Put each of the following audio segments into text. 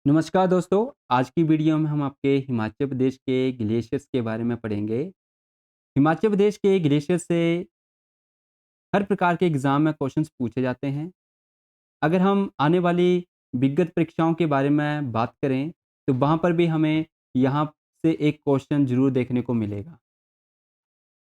नमस्कार दोस्तों, आज की वीडियो में हम आपके हिमाचल प्रदेश के ग्लेशियर्स के बारे में पढ़ेंगे। हिमाचल प्रदेश के ग्लेशियर से हर प्रकार के एग्ज़ाम में क्वेश्चंस पूछे जाते हैं। अगर हम आने वाली विगत परीक्षाओं के बारे में बात करें, तो वहाँ पर भी हमें यहाँ से एक क्वेश्चन ज़रूर देखने को मिलेगा।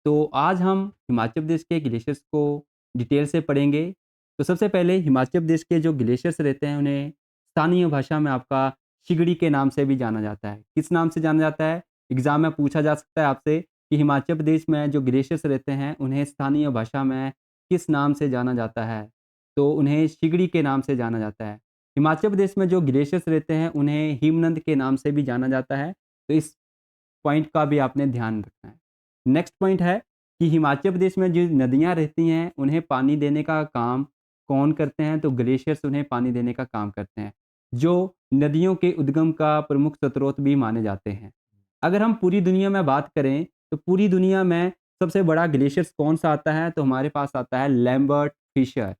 तो आज हम हिमाचल प्रदेश के ग्लेशियर्स को डिटेल से पढ़ेंगे। तो सबसे पहले हिमाचल प्रदेश के जो ग्लेशियर्स रहते हैं, उन्हें स्थानीय भाषा में आपका सिगड़ी के नाम से भी जाना जाता है। किस नाम से जाना जाता है? एग्ज़ाम में पूछा जा सकता है आपसे कि हिमाचल प्रदेश में जो ग्लेशियर्स रहते हैं, उन्हें स्थानीय भाषा में किस नाम से जाना जाता है? तो उन्हें सिगड़ी के नाम से जाना जाता है। हिमाचल प्रदेश में जो ग्लेशियर्स रहते हैं, उन्हें हिमनद के नाम से भी जाना जाता है। तो इस पॉइंट का भी आपने ध्यान रखना है। नेक्स्ट पॉइंट है कि हिमाचल प्रदेश में जो नदियाँ रहती हैं, उन्हें पानी देने का काम कौन करते हैं? तो ग्लेशियर्स उन्हें पानी देने का काम करते हैं, जो नदियों के उद्गम का प्रमुख स्रोत भी माने जाते हैं। अगर हम पूरी दुनिया में बात करें, तो पूरी दुनिया में सबसे बड़ा ग्लेशियर्स कौन-सा आता है? तो हमारे पास आता है लैम्बर्ट फिशर।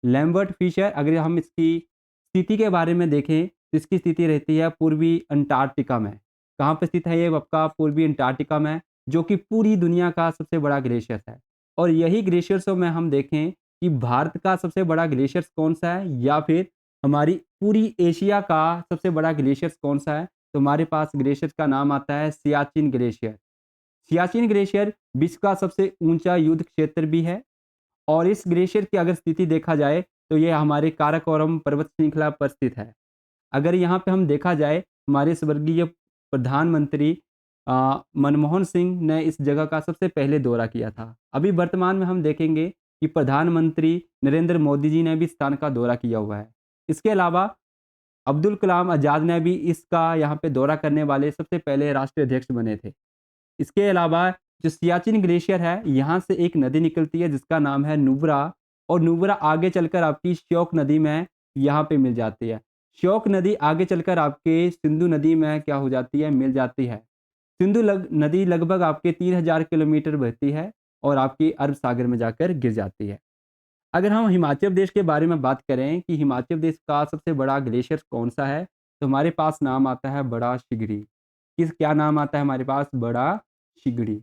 लैम्बर्ट फिशर, अगर हम इसकी स्थिति के बारे में देखें, तो इसकी स्थिति रहती है पूर्वी अंटार्कटिका में। कहाँ पे स्थित है ये? आपका पूर्वी अंटार्कटिका में, जो कि पूरी दुनिया का सबसे बड़ा ग्लेशियर है। और यही ग्लेशियर्सों में हम देखें कि भारत का सबसे बड़ा ग्लेशियर्स कौन-सा है, या फिर हमारी पूरी एशिया का सबसे बड़ा ग्लेशियर्स कौन-सा है? तो हमारे पास ग्लेशियर का नाम आता है सियाचिन ग्लेशियर। सियाचिन ग्लेशियर विश्व का सबसे ऊँचा युद्ध क्षेत्र भी है। और इस ग्लेशियर की अगर स्थिति देखा जाए, तो ये हमारे काराकोरम पर्वत श्रृंखला पर स्थित है। अगर यहाँ पे हम देखा जाए, हमारे स्वर्गीय प्रधानमंत्री मनमोहन सिंह ने इस जगह का सबसे पहले दौरा किया था। अभी वर्तमान में हम देखेंगे कि प्रधानमंत्री नरेंद्र मोदी जी ने भी इस स्थान का दौरा किया हुआ है। इसके अलावा अब्दुल कलाम आज़ाद ने भी इसका यहाँ पे दौरा करने वाले सबसे पहले राष्ट्रीय अध्यक्ष बने थे। इसके अलावा जो सियाचिन ग्लेशियर है, यहाँ से एक नदी निकलती है जिसका नाम है नुब्रा, और नुब्रा आगे चलकर आपकी श्योक नदी में यहाँ पे मिल जाती है। श्योक नदी आगे चलकर आपके सिंधु नदी में क्या हो जाती है? मिल जाती है। नदी लगभग आपके 3000 किलोमीटर बहती है और आपकी अरब सागर में जाकर गिर जाती है। अगर हम हिमाचल प्रदेश के बारे में बात करें कि हिमाचल प्रदेश का सबसे बड़ा ग्लेशियर कौन-सा है? तो हमारे पास नाम आता है बड़ा शिगड़ी। क्या नाम आता है हमारे पास? बड़ा शिगड़ी।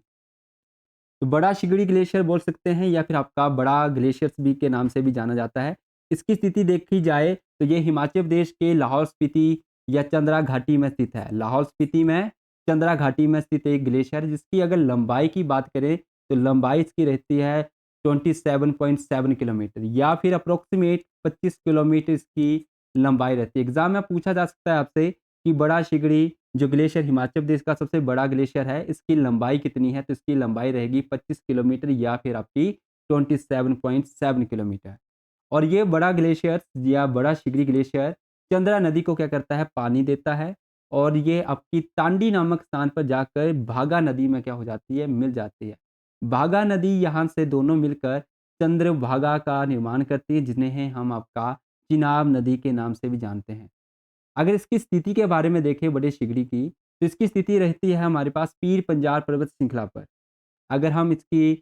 तो बड़ा शिगड़ी ग्लेशियर बोल सकते हैं, या फिर आपका बड़ा ग्लेशियर्स भी के नाम से भी जाना जाता है। इसकी स्थिति देखी जाए, तो ये हिमाचल प्रदेश के लाहौल स्पीति या चंद्रा घाटी में स्थित है। लाहौल स्पीति में चंद्रा घाटी में स्थित एक ग्लेशियर है, जिसकी अगर लंबाई की बात करें, तो लंबाई इसकी रहती है 27.7 किलोमीटर, या फिर अप्रोक्सीमेट 25 किलोमीटर इसकी लंबाई रहती है। एग्ज़ाम में पूछा जा सकता है आपसे कि बड़ा शिगड़ी जो ग्लेशियर हिमाचल प्रदेश का सबसे बड़ा ग्लेशियर है, इसकी लंबाई कितनी है? तो इसकी लंबाई रहेगी 25 किलोमीटर, या फिर आपकी 27.7 किलोमीटर। और ये बड़ा ग्लेशियर या बड़ा शिगरी ग्लेशियर चंद्रा नदी को क्या करता है? पानी देता है, और ये आपकी तांडी नामक स्थान पर जाकर भागा नदी में क्या हो जाती है? मिल जाती है। भागा नदी यहाँ से दोनों मिलकर चंद्रभागा का निर्माण करती है, जिन्हें हम आपका चिनाब नदी के नाम से भी जानते हैं। अगर इसकी स्थिति के बारे में देखें बड़े शिगड़ी की, तो इसकी स्थिति रहती है हमारे पास पीर पंजाल पर्वत श्रृंखला पर। अगर हम इसकी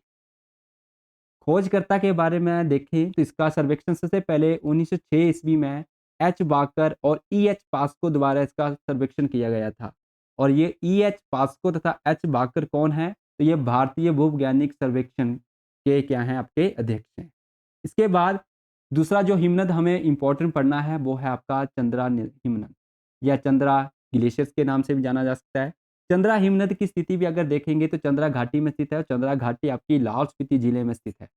खोजकर्ता के बारे में देखें, तो इसका सर्वेक्षण सबसे पहले 1906 ईस्वी में एच. बाकर और ई.एच. पास्को द्वारा इसका सर्वेक्षण किया गया था। और ये ई.एच. पास्को तथा एच. बाकर कौन हैं? तो ये भारतीय भूवैज्ञानिक सर्वेक्षण के क्या हैं? आपके अध्यक्ष हैं। इसके बाद दूसरा जो हिमनद हमें इम्पोर्टेंट पढ़ना है, वो है आपका चंद्रा हिमनद, या चंद्रा ग्लेशियर्स के नाम से भी जाना जा सकता है। चंद्रा हिमनद की स्थिति भी अगर देखेंगे, तो चंद्रा घाटी में स्थित है, और चंद्रा घाटी आपकी लाहौल स्पीति जिले में स्थित है।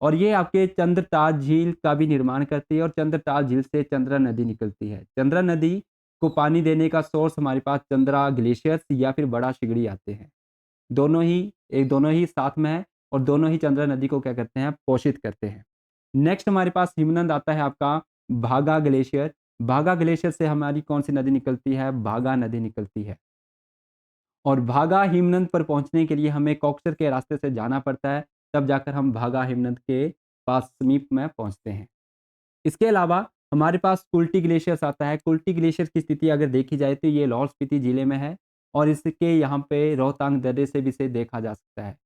और ये आपके चंद्रताल झील का भी निर्माण करती है, और चंद्रताल झील से चंद्रा नदी निकलती है। चंद्रा नदी को पानी देने का सोर्स हमारे पास चंद्रा ग्लेशियर्स या फिर बड़ा शिगड़ी आते हैं। दोनों ही साथ में है, और दोनों ही चंद्रा नदी को क्या करते हैं? पोषित करते हैं। नेक्स्ट हमारे पास हिमनद आता है आपका भागा ग्लेशियर। भागा ग्लेशियर से हमारी कौन-सी नदी निकलती है? भागा नदी निकलती है। और भागा हिमनद पर पहुँचने के लिए हमें कॉक्सर के रास्ते से जाना पड़ता है, तब जाकर हम भागा हिमनद के पास समीप में पहुँचते हैं। इसके अलावा हमारे पास कुल्टी ग्लेशियर्स आता है। कुल्टी ग्लेशियर की स्थिति अगर देखी जाए, तो ये लाहौल स्पीति जिले में है, और इसके यहाँ पे रोहतांग दर्रे से भी इसे देखा जा सकता है।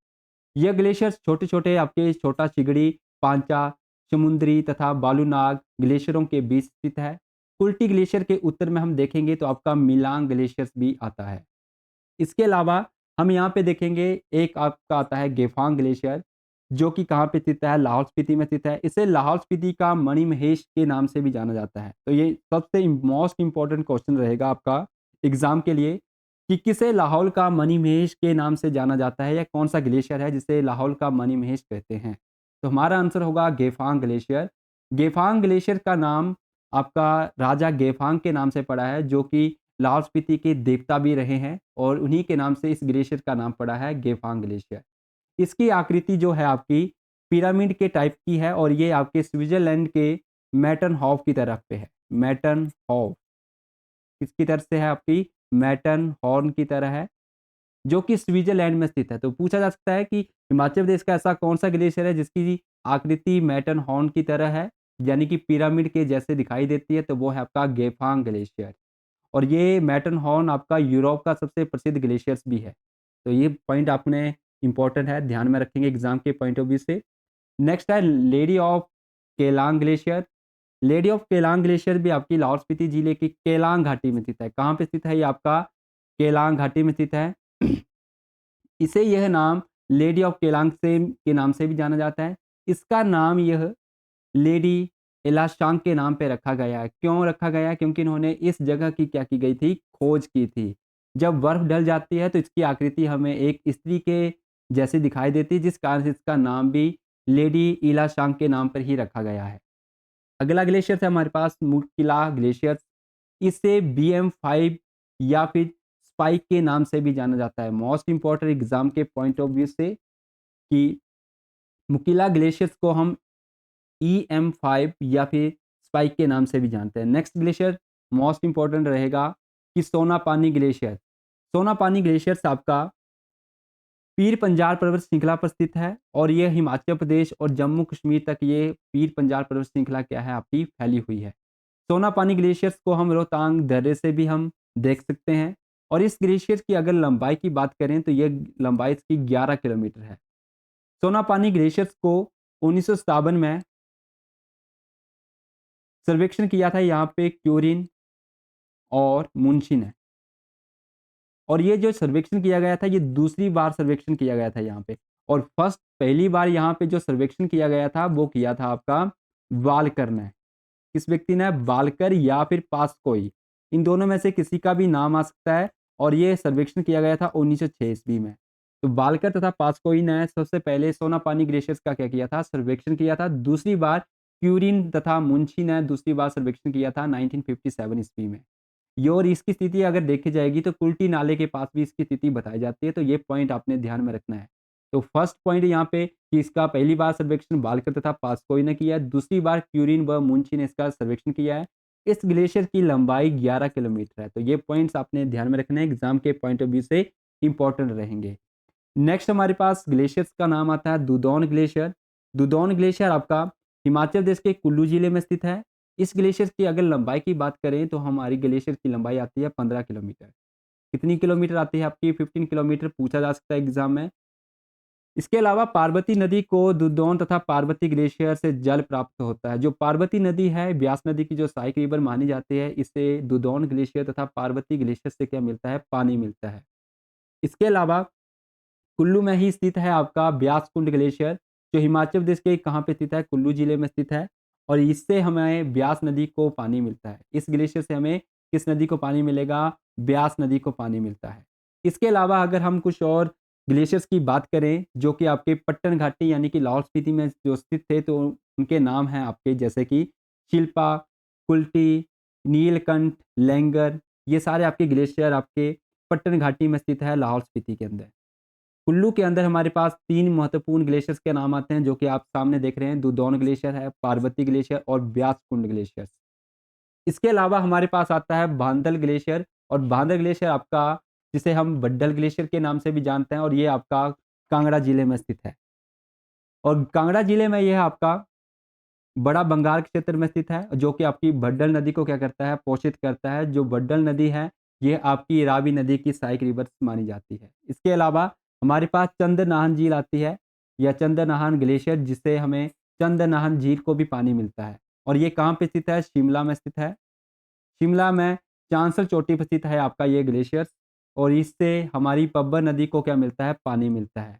ये ग्लेशियर्स छोटे-छोटे आपके छोटा चिगड़ी, पांचा, समुद्री तथा बालूनाग ग्लेशियरों के बीच स्थित है, कुल्टी ग्लेशियर के उत्तर में हम देखेंगे तो आपका मिलांग ग्लेशियर्स भी आता है। इसके अलावा हम यहाँ पे देखेंगे एक आपका आता है गेफांग ग्लेशियर, जो कि कहाँ पे स्थित है? लाहौल स्पीति में स्थित है। इसे लाहौल स्पीति का मणिमहेश के नाम से भी जाना जाता है। तो ये सबसे मोस्ट इम्पोर्टेंट क्वेश्चन रहेगा आपका एग्जाम के लिए कि किसे लाहौल का मणिमहेश के नाम से जाना जाता है, या कौन सा ग्लेशियर है जिसे लाहौल का मणिमहेश कहते हैं। तो हमारा आंसर होगा गेफांग ग्लेशियर। गेफांग ग्लेशियर का नाम आपका राजा गेफांग के नाम से पड़ा है, जो कि लाहौल स्पीति के देवता भी रहे हैं, और उन्हीं के नाम से इस ग्लेशियर का नाम पड़ा है गेफांग ग्लेशियर। इसकी आकृति जो है आपकी पिरामिड के टाइप की है, और ये आपके स्विट्जरलैंड के मैटनहॉफ की तरफ पे है। मैटनहॉफ किसकी तरफ से है? आपकी मैटनहॉर्न की तरह है, जो कि स्विट्जरलैंड में स्थित है। तो पूछा जा सकता है कि हिमाचल प्रदेश का ऐसा कौन सा ग्लेशियर है जिसकी आकृति मैटनहॉर्न की तरह है, यानी कि पिरामिड के जैसे दिखाई देती है? तो वो है आपका गेफांग ग्लेशियर। और ये मैटरहॉर्न आपका यूरोप का सबसे प्रसिद्ध ग्लेशियर्स भी है। तो ये पॉइंट आपने इम्पोर्टेंट है, ध्यान में रखेंगे एग्जाम के पॉइंट ऑफ व्यू से। नेक्स्ट है lady of Keylong glacier. Lady of Keylong glacier भी आपकी लाहौल स्पीति जिले की केलांग घाटी में स्थित है। कहाँ पे स्थित है ये? आपका केलांग घाटी में स्थित है। इसे यह नाम लेडी ऑफ केलांग से के नाम से भी जाना जाता है। इसका नाम यह लेडी इलाशांग के नाम पे रखा गया है। क्यों रखा गया है? क्योंकि इन्होंने इस जगह की क्या की गई थी? खोज की थी। जब बर्फ ढल जाती है तो इसकी आकृति हमें एक स्त्री के जैसी दिखाई देती है, जिस कारण से इसका नाम भी लेडी इलाशांग के नाम पर ही रखा गया है। अगला ग्लेशियर है हमारे पास मुकिला ग्लेशियर। इसे BM5 या फिर स्पाइक के नाम से भी जाना जाता है। मोस्ट इंपॉर्टेंट एग्जाम के पॉइंट ऑफ व्यू से कि मुकिला ग्लेशियर्स को हम EM5 या फिर स्पाइक के नाम से भी जानते हैं। नेक्स्ट ग्लेशियर मोस्ट इंपॉर्टेंट रहेगा कि सोनापानी ग्लेशियर। सोनापानी ग्लेशियर आपका पीर पंजाल पर्वत श्रृंखला पर स्थित है, और ये हिमाचल प्रदेश और जम्मू कश्मीर तक ये पीर पंजाल पर्वत श्रृंखला क्या है? आपकी फैली हुई है। सोनापानी ग्लेशियर्स को हम रोहतांग दर्रे से भी हम देख सकते हैं, और इस ग्लेशियर की अगर लंबाई की बात करें तो ये लंबाई इसकी 11 किलोमीटर है। सोनापानी ग्लेशियर्स को 1957 में सर्वेक्षण किया था यहाँ पे क्यूरिन और मुंशी ने। और ये जो सर्वेक्षण किया गया था, ये दूसरी बार सर्वेक्षण किया गया था यहाँ पे। और पहली बार यहाँ पे जो सर्वेक्षण किया गया था वो किया था आपका वालकर ने। किस व्यक्ति ने? वालकर या फिर पासकोई, इन दोनों में से किसी का भी नाम आ सकता है। और ये सर्वेक्षण किया गया था 1906 ईस्वी में। तो वालकर तथा पासकोई ने सबसे पहले सोनापानी ग्लेशियर्स का क्या किया था? सर्वेक्षण किया था। दूसरी बार क्यूरिन तथा मुंशी ने दूसरी बार सर्वेक्षण किया था 1957 ईस्वी में। ये और इसकी स्थिति अगर देखी जाएगी तो कुल्टी नाले के पास भी इसकी स्थिति बताई जाती है। तो ये पॉइंट आपने ध्यान में रखना है। तो फर्स्ट पॉइंट यहाँ पे कि इसका पहली बार सर्वेक्षण वालकर तथा पासकोई ने किया है, दूसरी बार क्यूरिन व मुंशी ने इसका सर्वेक्षण किया है। इस ग्लेशियर की लंबाई 11 किलोमीटर है। तो ये पॉइंट्स आपने ध्यान में रखना है, एग्जाम के पॉइंट ऑफ व्यू से इंपॉर्टेंट रहेंगे। नेक्स्ट हमारे पास ग्लेशियर्स का नाम आता है दुदौन ग्लेशियर। दुदौन ग्लेशियर आपका हिमाचल प्रदेश के कुल्लू जिले में स्थित है। इस ग्लेशियर की अगर लंबाई की बात करें तो हमारी ग्लेशियर की लंबाई आती है 15 किलोमीटर। कितनी किलोमीटर आती है? आपकी 15 किलोमीटर पूछा जा सकता है एग्जाम में। इसके अलावा पार्वती नदी को दुदौन तथा पार्वती ग्लेशियर से जल प्राप्त होता है। जो पार्वती नदी है, ब्यास नदी की जो सहायक रिवर मानी जाती है, इसे दुदौन ग्लेशियर तथा पार्वती ग्लेशियर से क्या मिलता है? पानी मिलता है। इसके अलावा कुल्लू में ही स्थित है आपका ब्यास कुंड ग्लेशियर, जो हिमाचल प्रदेश के कहाँ पे स्थित है? कुल्लू जिले में स्थित है, और इससे हमें ब्यास नदी को पानी मिलता है। इस ग्लेशियर से हमें किस नदी को पानी मिलेगा? ब्यास नदी को पानी मिलता है। इसके अलावा अगर हम कुछ और ग्लेशियर्स की बात करें जो कि आपके पट्टन घाटी यानी कि लाहौल स्पीति में जो स्थित थे, तो उनके नाम हैं आपके जैसे कि शिल्पा, कुल्टी, नीलकंठ, लैंगर। ये सारे आपके ग्लेशियर आपके पट्टन घाटी में स्थित है लाहौल स्पीति के अंदर। कुल्लू के अंदर हमारे पास 3 महत्वपूर्ण ग्लेशियर्स के नाम आते हैं, जो कि आप सामने देख रहे हैं। दुदौन ग्लेशियर है, पार्वती ग्लेशियर और ब्यास कुंड ग्लेशियर। इसके अलावा हमारे पास आता है बांदल ग्लेशियर, और बांदल ग्लेशियर आपका जिसे हम बड्डल ग्लेशियर के नाम से भी जानते हैं, और ये आपका कांगड़ा जिले में स्थित है। और कांगड़ा जिले में यह आपका बड़ा बंगाल क्षेत्र में स्थित है, जो कि आपकी बड्डल नदी को क्या करता है? पोषित करता है। जो बड्डल नदी है, ये आपकी रावी नदी की सहायक रिवर मानी जाती है। इसके अलावा हमारे पास चंद्रनाहन झील आती है, या चंद्रनाहन ग्लेशियर, जिससे हमें चंद्रनाहन झील को भी पानी मिलता है। और ये कहाँ पे स्थित है? शिमला में स्थित है। शिमला में चांसल चोटी पर स्थित है आपका ये ग्लेशियर और इससे हमारी पब्बर नदी को क्या मिलता है? पानी मिलता है।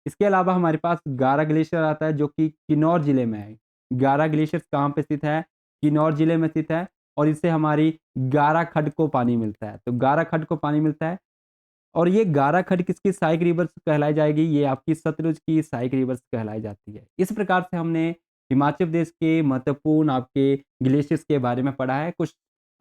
इसके अलावा हमारे पास गारा ग्लेशियर आता है जो कि किन्नौर ज़िले में है। गारा ग्लेशियर कहाँ पे स्थित है? किन्नौर ज़िले में स्थित है और इससे हमारी गारा खड्ड को पानी मिलता है। तो गारा खड्ड को पानी मिलता है और ये गारा खड्ड किसकी सहायक रिवर्स कहलाई जाएगी? ये आपकी सतलुज की सहायक रिवर्स कहलाई जाती है। इस प्रकार से हमने हिमाचल प्रदेश के महत्वपूर्ण आपके ग्लेशियर्स के बारे में पढ़ा है। कुछ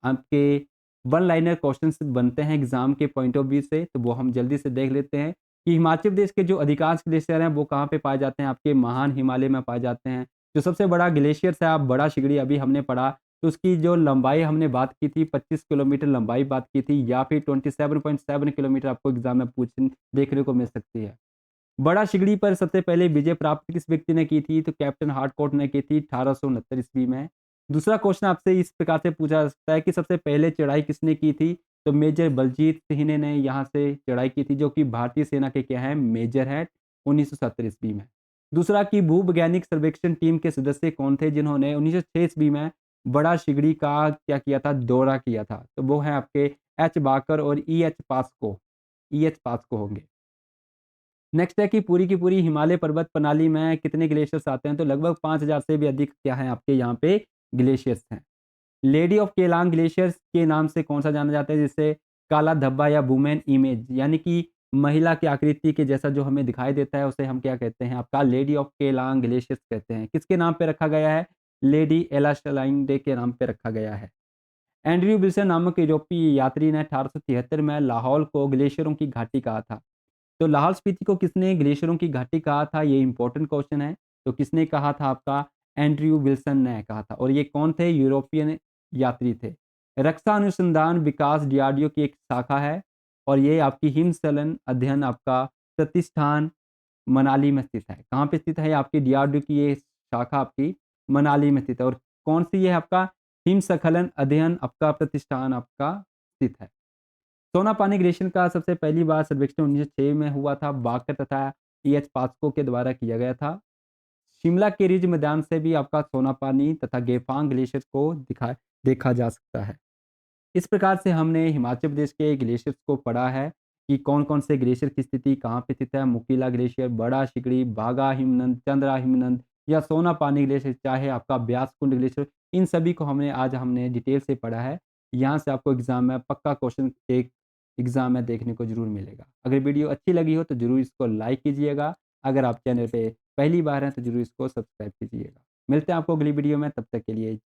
आपके वन लाइनर क्वेश्चंस बनते हैं एग्ज़ाम के पॉइंट ऑफ व्यू से, तो वो हम जल्दी से देख लेते हैं कि हिमाचल प्रदेश के जो अधिकांश ग्लेशियर हैं, वो कहाँ पे पाए जाते हैं? आपके महान हिमालय में पाए जाते हैं। जो सबसे बड़ा ग्लेशियर्स है, आप बड़ा शिगड़ी अभी हमने पढ़ा, तो उसकी जो लंबाई हमने बात की थी 25 किलोमीटर लंबाई बात की थी या फिर 27.7 किलोमीटर आपको एग्ज़ाम में देखने को मिल सकती है। बड़ा शिगड़ी पर सबसे पहले विजय प्राप्त किस व्यक्ति ने की थी? तो कैप्टन हार्डकोर्ट ने की थी 1869 ईस्वी में। दूसरा क्वेश्चन आपसे इस प्रकार से पूछा जा सकता है कि सबसे पहले चढ़ाई किसने की थी? तो मेजर बलजीत सिंह ने यहाँ से चढ़ाई की थी जो कि भारतीय सेना के क्या हैं? मेजर हैं 1970 ईस्वी में। दूसरा कि भूवैज्ञानिक सर्वेक्षण टीम के सदस्य कौन थे जिन्होंने 1906 ईस्वी में बड़ा शिगड़ी का क्या किया था? दौरा किया था। तो वो हैं आपके एच बाकर और ई.एच. पास्को, ई.एच. पास्को होंगे। नेक्स्ट है कि पूरी की पूरी हिमालय पर्वत प्रणाली में कितने ग्लेशियर्स आते हैं? तो लगभग 5000 से भी अधिक क्या है आपके यहाँ पे ग्लेशियर्स हैं। लेडी ऑफ केलांग ग्लेशियर्स के नाम से कौन-सा जाना जाता है? जिसे काला धब्बा या वुमेन इमेज यानी कि महिला की आकृति के जैसा जो हमें दिखाई देता है उसे हम क्या कहते हैं? आपका लेडी ऑफ केलांग ग्लेशियर्स कहते हैं। किसके नाम पे रखा गया है? लेडी एला शलाइंडे के नाम पे रखा गया है। एंड्रयू विल्सन नामक यूरोपीय यात्री ने 1873 में लाहौल को ग्लेशियरों की घाटी कहा था। तो लाहौल स्पीति को किसने ग्लेशियरों की घाटी कहा था? ये इंपॉर्टेंट क्वेश्चन है। तो किसने कहा था? आपका एंड्रयू विल्सन ने कहा था और ये कौन थे? यूरोपियन यात्री थे। रक्षा अनुसंधान विकास डीआरडीओ की एक शाखा है और ये आपकी हिमस्खलन अध्ययन आपका प्रतिष्ठान मनाली में स्थित है। कहाँ पे स्थित है? आपकी डीआरडीओ की ये शाखा आपकी मनाली में स्थित है और कौन सी ये आपका हिमस्खलन अध्ययन आपका प्रतिष्ठान आपका स्थित है। सोनापानी ग्लेशियर का सबसे पहली बार सर्वेक्षण 1906 में हुआ था। बाकर तथा ई.एच. पास्को के द्वारा किया गया था। शिमला के रिज मैदान से भी आपका सोनापानी तथा गेफांग ग्लेशियर को देखा जा सकता है। इस प्रकार से हमने हिमाचल प्रदेश के ग्लेशियर्स को पढ़ा है कि कौन-कौन से ग्लेशियर की स्थिति कहाँ पे स्थित है। मुकीला ग्लेशियर, बड़ा शिगड़ी, बाघा हिमनद, चंद्रा हिमनद या सोनापानी ग्लेशियर, चाहे आपका ब्यास कुंड ग्लेशियर, इन सभी को हमने डिटेल से पढ़ा है। यहाँ से आपको एग्ज़ाम में पक्का क्वेश्चन एक एग्ज़ाम में देखने को ज़रूर मिलेगा। अगर वीडियो अच्छी लगी हो तो ज़रूर इसको लाइक कीजिएगा। अगर आप चैनल पे पहली बार हैं तो ज़रूर इसको सब्सक्राइब कीजिएगा। मिलते हैं आपको अगली वीडियो में, तब तक के लिए